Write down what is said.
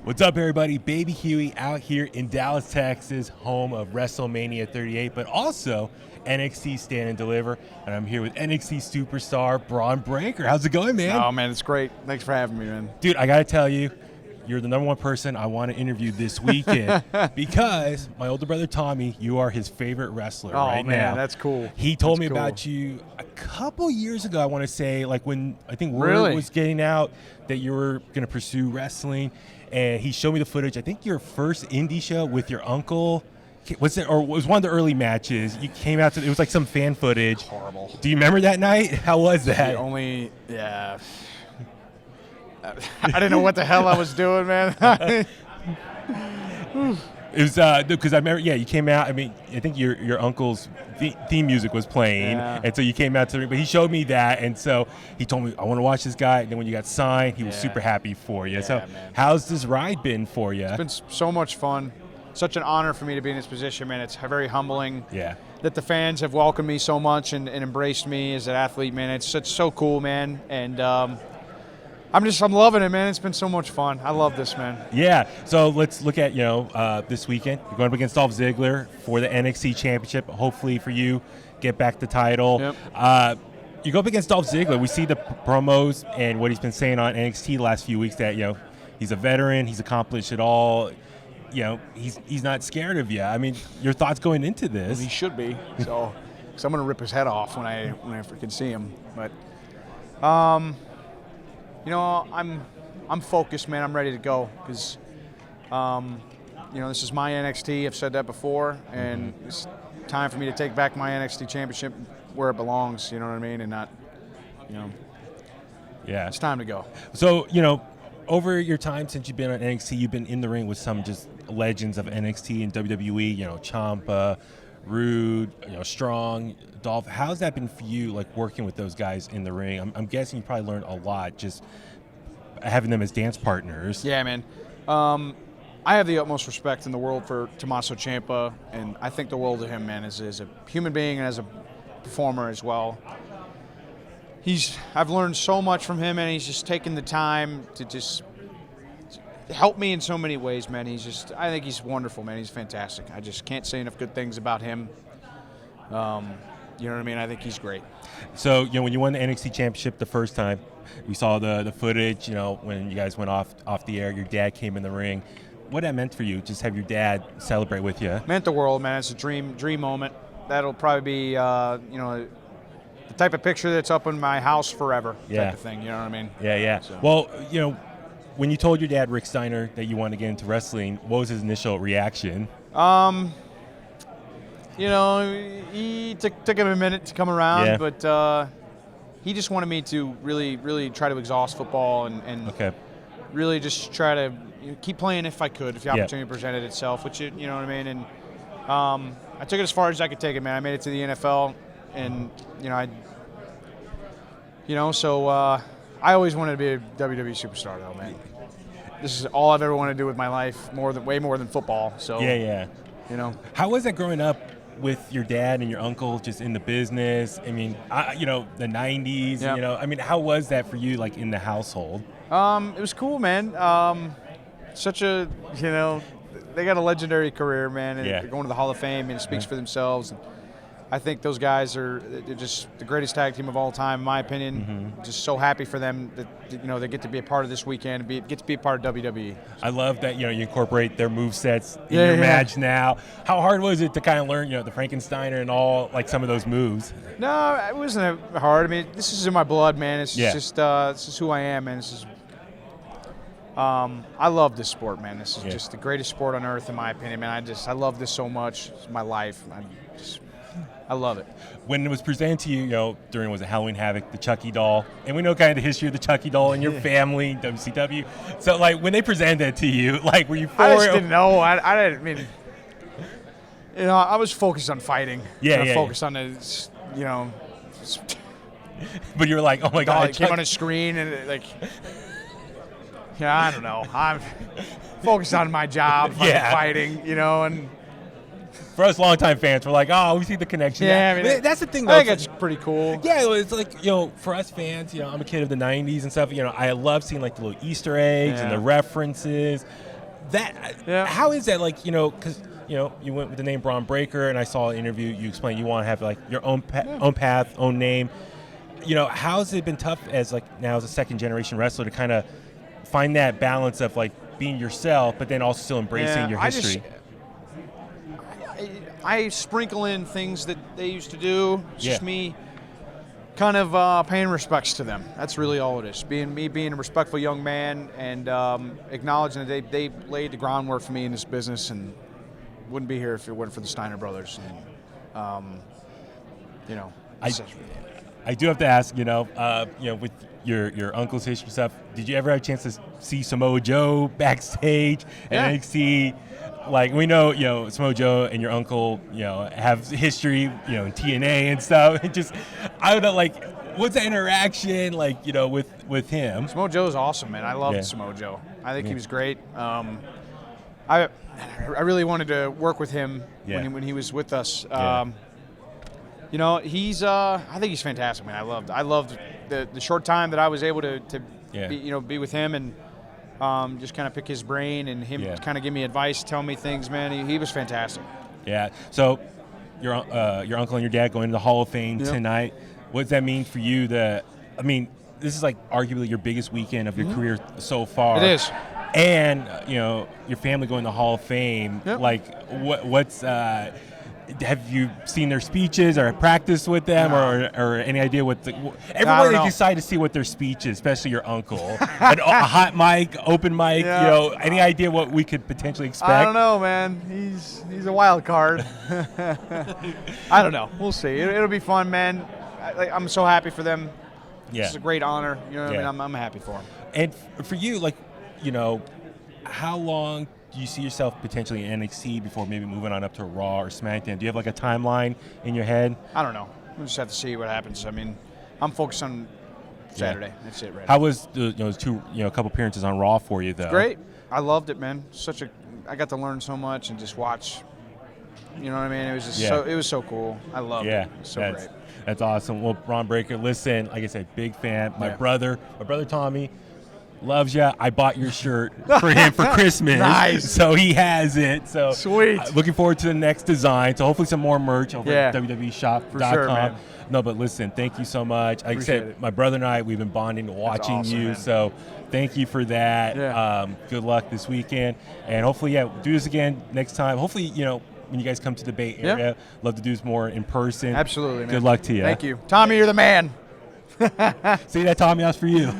What's up, everybody? Baby Huey out here in Dallas, Texas, home of WrestleMania 38, but also NXT Stand and Deliver. And I'm here with NXT Superstar Bron Breakker. How's it going, man? Oh, man, it's great. Thanks for having me, man. Dude, I got to tell you, you're the number one person I want to interview this weekend because my older brother Tommy, you are his favorite wrestler right now. Oh, man, that's cool. He told me cool. about you a couple years ago, I want to say, like when I think word Really? was getting out that you were going to pursue wrestling. And he showed me the footage. I think your first indie show with your uncle was one of the early matches. You came out to it was like some fan footage. Horrible. Do you remember that night? How was that? Yeah. I didn't know what the hell I was doing, man. It was because I remember. Yeah, you came out. I mean, I think your uncle's theme music was playing, and so you came out to the ring. But he showed me that, and so he told me I want to watch this guy. And then when you got signed, he was super happy for you. Yeah, so man. how's this ride been for you? It's been so much fun. Such an honor for me to be in this position, man. It's very humbling. Yeah. That the fans have welcomed me so much and embraced me as an athlete, man. It's so cool, man. And I'm loving it, man. It's been so much fun. I love this, man. Yeah. So let's look at this weekend. You're going up against Dolph Ziggler for the NXT Championship. Hopefully for you, get back the title. Yep. You go up against Dolph Ziggler. We see the promos and what he's been saying on NXT the last few weeks that he's a veteran. He's accomplished it all. He's not scared of you. I mean, your thoughts going into this? Well, he should be. So, because I'm gonna rip his head off when I freaking see him. But, I'm focused, man. I'm ready to go because, this is my NXT. I've said that before, and it's time for me to take back my NXT championship where it belongs. You know what I mean? And not, Yeah. it's time to go. So, over your time since you've been on NXT, you've been in the ring with some just legends of NXT and WWE, Ciampa, Rude, Strong, Dolph. How's that been for you, like working with those guys in the ring? I'm guessing you probably learned a lot just having them as dance partners. Yeah, man. I have the utmost respect in the world for Tommaso Ciampa, and I think the world of him, man, as a human being and as a performer as well. I've learned so much from him, and he's just taken the time to just help me in so many ways, man. I think he's wonderful, man. He's fantastic. I just can't say enough good things about him. You know what I mean? I think he's great. So, when you won the NXT Championship the first time, we saw the footage, when you guys went off the air, your dad came in the ring. What that meant for you, just have your dad celebrate with you? Meant the world, man. It's a dream moment. That'll probably be, the type of picture that's up in my house forever type of thing, you know what I mean? Yeah. So. Well, when you told your dad, Rick Steiner, that you wanted to get into wrestling, what was his initial reaction? He took him a minute to come around, but he just wanted me to really, really try to exhaust football and really just try to keep playing if I could, if the opportunity presented itself, which, you know what I mean? And I took it as far as I could take it, man. I made it to the NFL. And, so I always wanted to be a WWE superstar, though, man. This is all I've ever wanted to do with my life, way more than football. So Yeah. How was that growing up with your dad and your uncle just in the business? I mean, the 90s, I mean, how was that for you, like, in the household? It was cool, man. They got a legendary career, man, and they're going to the Hall of Fame, and it speaks for themselves. And I think those guys they're just the greatest tag team of all time, in my opinion. Just so happy for them that they get to be a part of this weekend and get to be a part of WWE. I love that you incorporate their movesets in your match now. How hard was it to kind of learn the Frankensteiner and all, like, some of those moves? No, it wasn't hard. I mean, this is in my blood, man. It's just this is who I am, man. I love this sport, man. This is just the greatest sport on earth, in my opinion, man. I love this so much. It's my life. I love it. When it was presented to you, during Halloween Havoc, the Chucky doll, and we know kind of the history of the Chucky doll in your family, WCW. So, like, when they presented that to you, like, were you for it? I just didn't know. I didn't mean, I was focused on fighing. Focused on the, But you were like, oh my God. It came on a screen and I don't know. I'm focused on my job, fighting, and for us longtime fans, we're like, oh, we see the connection. Yeah, I mean, that's the thing, though. I think it's pretty cool. Yeah, it's like, for us fans, I'm a kid of the 90s and stuff, I love seeing, like, the little Easter eggs and the references. How is that, like, because you went with the name Bron Breakker, and I saw an interview you explained you want to have like your own path, own name. How's it been tough as like now as a second generation wrestler to kind of find that balance of like being yourself, but then also still embracing your history? I sprinkle in things that they used to do. It's just me kind of paying respects to them. That's really all it is. Being a respectful young man and acknowledging that they laid the groundwork for me in this business, and wouldn't be here if it weren't for the Steiner brothers. And, I do have to ask, with your uncle's history stuff, did you ever have a chance to see Samoa Joe backstage at NXT? Like, we know, Samoa Joe and your uncle, have history, in TNA and stuff. I don't know, like, what's that interaction like, with him? Samoa Joe's awesome, man. I loved Samoa Joe. I think he was great. I really wanted to work with him when he was with us. He's I think he's fantastic, man. I loved the short time that I was able to be with him and just kind of pick his brain and him kind of give me advice, tell me things, man. He was fantastic. Yeah. So your uncle and your dad going to the Hall of Fame tonight. What does that mean for you? This is like arguably your biggest weekend of your career so far. It is. And your family going to the Hall of Fame. Yep. Like what's have you seen their speeches or practiced with them or any idea what everybody they decide to see what their speech is, especially your uncle. A hot mic, open mic, any idea what we could potentially expect? I don't know, man. He's a wild card. I don't know. We'll see. It'll be fun, man. I'm so happy for them. Yeah. It's a great honor. You know what I mean? I'm happy for them. And for you, like, how long do you see yourself potentially in NXT before maybe moving on up to Raw or SmackDown? Do you have like a timeline in your head? I don't know. We'll just have to see what happens. I mean, I'm focused on Saturday. That's it, right? How was the a couple appearances on Raw for you though? Great. I loved it, man. I got to learn so much and just watch. You know what I mean? It was just it was so cool. I loved it. It was so great. That's awesome. Well, Bron Breakker, listen, like I said, big fan. My brother Tommy loves you. I bought your shirt for him for Christmas. Nice. So he has it. So sweet. Looking forward to the next design. So hopefully some more merch over at www.shop.com. For sure, man. No, but listen, thank you so much. Like I said, my brother and I, we've been bonding, watching you. Man. So thank you for that. Yeah. Good luck this weekend. And hopefully, do this again next time. Hopefully, when you guys come to the Bay Area, love to do this more in person. Absolutely, man. Good luck to you. Thank you. Tommy, you're the man. See that, Tommy? That's for you.